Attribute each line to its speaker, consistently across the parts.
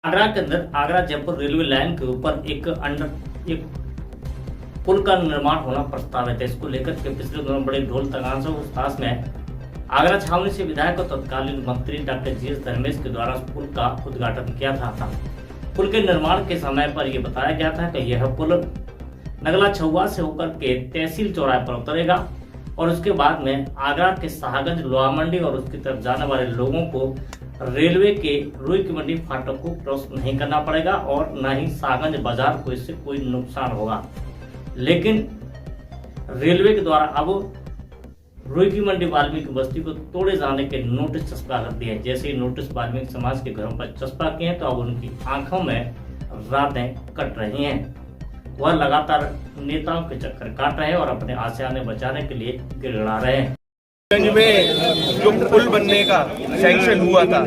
Speaker 1: आगरा के अंदर Agra Jaipur railway line के ऊपर एक पुल का निर्माण होना प्रस्तावित है। इसको लेकर के पिछले दिनों बड़े ढोल तगाजों के साथ में आगरा छावनी से विधायक और तत्कालीन मंत्री डॉक्टर जी.एस. धर्मेश के द्वारा पुल का उद्घाटन किया था। पुल के निर्माण के समय पर यह बताया गया था कि यह पुल नगला छुआ से होकर के तहसील चौराहे पर उतरेगा और उसके बाद में आगरा के शाहगंज लोहा मंडी और उसकी तरफ जाने वाले लोगों को रेलवे के रुई की मंडी फाटक को क्रॉस नहीं करना पड़ेगा और न ही शाहगंज बाजार को इससे कोई नुकसान होगा। लेकिन रेलवे के द्वारा अब रुई की मंडी वाल्मीकि बस्ती को तोड़े जाने के नोटिस चस्पा कर दिए हैं। जैसे ही नोटिस वाल्मीकि समाज के घरों पर चस्पा किए हैं तो अब उनकी आंखों में रातें कट रही हैं। वह लगातार नेताओं के चक्कर काट रहे हैं और अपने आशियाने बचाने के लिए गिड़गिड़ा रहे हैं।
Speaker 2: गंज में जो पुल बनने का सैंक्शन हुआ था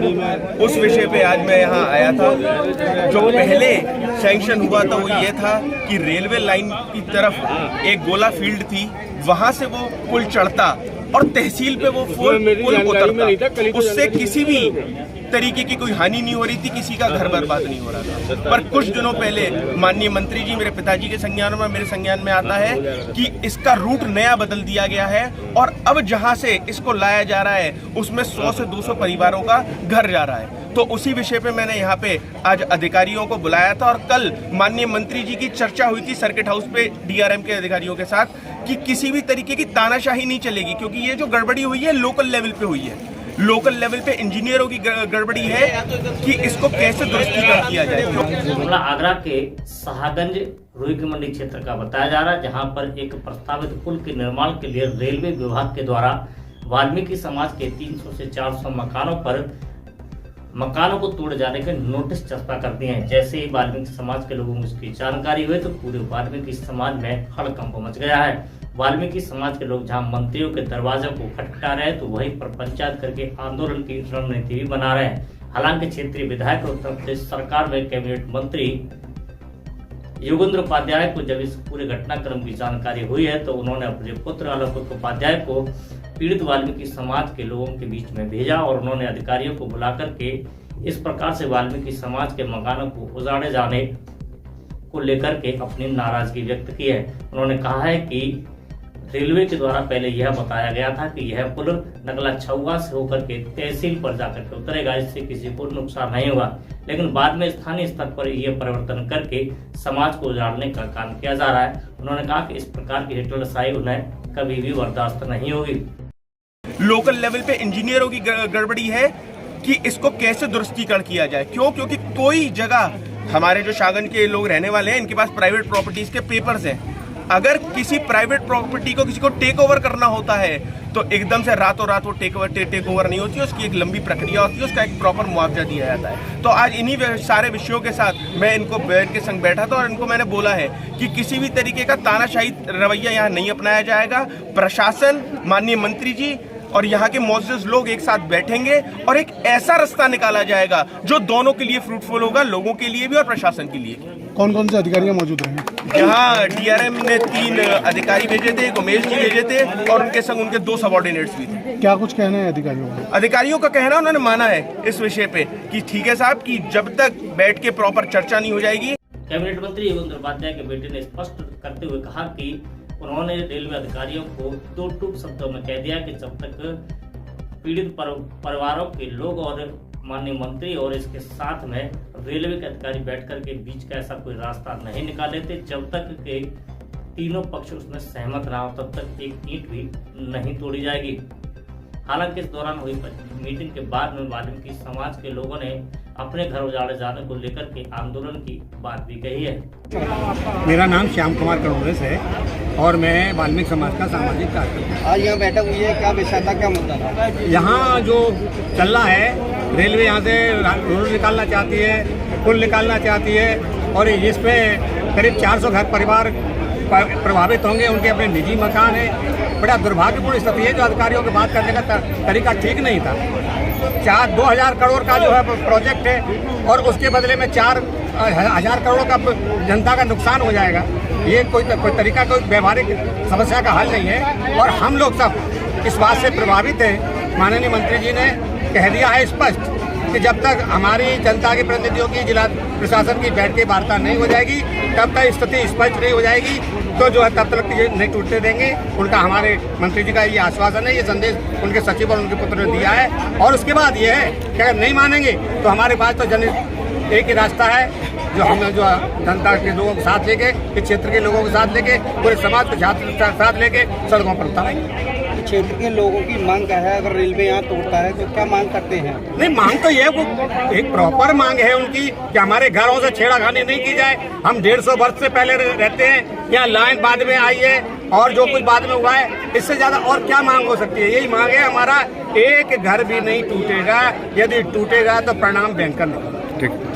Speaker 2: उस विषय पे आज मैं यहाँ आया था। जो पहले सैंक्शन हुआ था वो ये था कि रेलवे लाइन की तरफ एक गोला फील्ड थी, वहां से वो पुल चढ़ता और तहसील पे वो पुल उतरता। उससे किसी भी तरीके की कोई हानि नहीं हो रही थी, किसी का घर बर्बाद नहीं हो रहा था। पर कुछ दिनों पहले माननीय मंत्री जी मेरे पिताजी के संज्ञान में, मेरे संज्ञान में आता है कि इसका रूट नया बदल दिया गया है और अब जहां से इसको लाया जा रहा है उसमें 100 से 200 परिवारों का घर जा रहा है। तो उसी विषय पे मैंने यहाँ पे आज अधिकारियों को बुलाया था और कल माननीय मंत्री जी की चर्चा हुई थी सर्किट हाउस पे डीआरएम के अधिकारियों के साथ कि किसी भी तरीके की तानाशाही नहीं चलेगी, क्योंकि ये जो गड़बड़ी हुई है लोकल लेवल पे हुई है। लोकल लेवल पे इंजीनियरों की गड़बड़ी है कि इसको कैसे दुरुस्त किया जाए।
Speaker 1: मामला आगरा के शाहगंज रुई की मंडी क्षेत्र का बताया जा रहा है, जहां पर एक प्रस्तावित पुल के निर्माण के लिए रेलवे विभाग के द्वारा वाल्मीकि समाज के 300 से 400 मकानों को तोड़ जाने के नोटिस चस्पा कर दिए हैं। जैसे ही वाल्मीकि समाज के लोगों को इसकी जानकारी हुई तो पूरे वाल्मीकि समाज में हड़कंप मच गया है। वाल्मीकि समाज के लोग जहां मंत्रियों के दरवाजे को खटखटा रहे हैं तो वहीं पर पंचायत करके आंदोलन की रणनीति भी बना रहे हैं। हालांकि क्षेत्रीय विधायक और उत्तर प्रदेश सरकार में कैबिनेट मंत्री योगेंद्र उपाध्याय को जब इस पूरे घटनाक्रम की जानकारी हुई है तो उन्होंने अपने पुत्र आलोक उपाध्याय को पीड़ित वाल्मीकि समाज के लोगों के बीच में भेजा और उन्होंने अधिकारियों को बुलाकर के इस प्रकार से वाल्मीकि समाज के मकानों को उजाड़े जाने को लेकर के अपनी नाराजगी व्यक्त की है। उन्होंने कहा है कि रेलवे के द्वारा पहले यह बताया गया था कि यह पुल नगला छुआ से होकर के तहसील पर जाकर के उतरेगा, इससे किसी को नुकसान नहीं होगा। लेकिन बाद में स्थानीय स्तर पर यह परिवर्तन करके समाज को उजाड़ने का काम किया जा रहा है। उन्होंने कहा कि इस प्रकार की हिटलरशाही उन्हें कभी भी बर्दाश्त नहीं होगी।
Speaker 2: लोकल लेवल पे इंजीनियरों की गड़बड़ी है कि इसको कैसे दुरुस्तीकरण किया जाए। क्योंकि कोई जगह हमारे जो शाहगंज के लोग रहने वाले हैं इनके पास प्राइवेट प्रॉपर्टीज के पेपर्स हैं। अगर किसी प्राइवेट प्रॉपर्टी को किसी को टेक ओवर करना होता है तो एकदम से रातों रात वो टेक ओवर नहीं होती है, उसकी एक लंबी प्रक्रिया होती है, उसका एक प्रॉपर मुआवजा दिया जाता है। तो आज इन्हीं सारे विषयों के साथ मैं इनके संग बैठा था और इनको मैंने बोला है कि किसी भी तरीके का तानाशाही रवैया यहाँ नहीं अपनाया जाएगा। प्रशासन, माननीय मंत्री जी और यहाँ के मौजूद लोग एक साथ बैठेंगे और एक ऐसा रास्ता निकाला जाएगा जो दोनों के लिए फ्रूटफुल होगा, लोगों के लिए भी और प्रशासन के लिए।
Speaker 3: कौन कौन से अधिकारी मौजूद रहेंगे?
Speaker 2: यहाँ डीआरएम ने 3 अधिकारी भेजे थे, उमेश जी भेजे थे और उनके संग उनके 2 सबॉर्डिनेट्स भी थे।
Speaker 3: क्या कुछ कहना है अधिकारियों का?
Speaker 2: अधिकारियों का कहना उन्होंने माना है इस विषय पे कि ठीक है साहब कि जब तक बैठ के प्रॉपर चर्चा नहीं हो जाएगी।
Speaker 1: कैबिनेट मंत्री योगेंद्र उपाध्याय के बेटे ने स्पष्ट करते हुए कहा कि उन्होंने रेलवे अधिकारियों को 2 टूक शब्दों में कह दिया कि जब तक पीड़ित परिवारों के लोग और माननीय मंत्री और इसके साथ में रेलवे के अधिकारी बैठकर के बीच का ऐसा कोई रास्ता नहीं निकाले थे, जब तक के तीनों पक्ष उसमें सहमत ना हो तब तक एक ईंट भी नहीं तोड़ी जाएगी। हालांकि इस दौरान हुई मीटिंग के बाद में वाल्मीकि समाज के लोगों ने अपने घर उजाड़े जाने को लेकर के आंदोलन की बात भी कही है।
Speaker 4: मेरा नाम श्याम कुमार कड़ोरेस है और मैं वाल्मीकि समाज का सामाजिक कार्यकर्ता।
Speaker 5: आज यहाँ बैठक हुई है, क्या विषय था, क्या मुद्दा था?
Speaker 4: यहाँ जो चल रहा है, रेलवे यहाँ से रोड निकालना चाहती है, पुल निकालना चाहती है और इस पे करीब 400 घर परिवार प्रभावित होंगे। उनके अपने निजी मकान है। बड़ा दुर्भाग्यपूर्ण स्थिति है। जो अधिकारियों की बात करने का तरीका ठीक नहीं था। 2,000 करोड़ का जो है प्रोजेक्ट है और उसके बदले में 4,000 करोड़ का जनता का नुकसान हो जाएगा। ये कोई तरीका, कोई व्यवहारिक समस्या का हल नहीं है और हम लोग सब इस बात से प्रभावित हैं। माननीय मंत्री जी ने कह दिया है स्पष्ट कि जब तक हमारी जनता के प्रतिनिधियों की जिला प्रशासन की बैठ के वार्ता नहीं हो जाएगी, तब तक स्थिति स्पष्ट नहीं हो जाएगी, तो जो है तब तक ये नहीं टूटने देंगे। उनका हमारे मंत्री जी का ये आश्वासन है, ये संदेश उनके सचिव और उनके पुत्र ने दिया है। और उसके बाद ये है कि अगर नहीं मानेंगे तो हमारे पास तो एक ही रास्ता है, जो हम जो जनता के लोगों के साथ लेके, इस क्षेत्र के लोगों के साथ लेके, पूरे समाज के साथ लेके सड़कों पर उतारेंगे।
Speaker 5: क्षेत्र के लोगों की मांग क्या है? अगर रेलवे यहाँ तोड़ता है तो क्या मांग करते हैं?
Speaker 4: नहीं, मांग तो ये एक प्रॉपर मांग है उनकी कि हमारे घरों से छेड़खानी नहीं की जाए। हम 150 वर्ष से पहले रहते हैं, यहाँ लाइन बाद में आई है और जो कुछ बाद में हुआ है, इससे ज्यादा और क्या मांग हो सकती है? यही मांग है हमारा, एक घर भी नहीं टूटेगा, यदि टूटेगा तो परिणाम भयंकर निकलेगा।
Speaker 3: ठीक।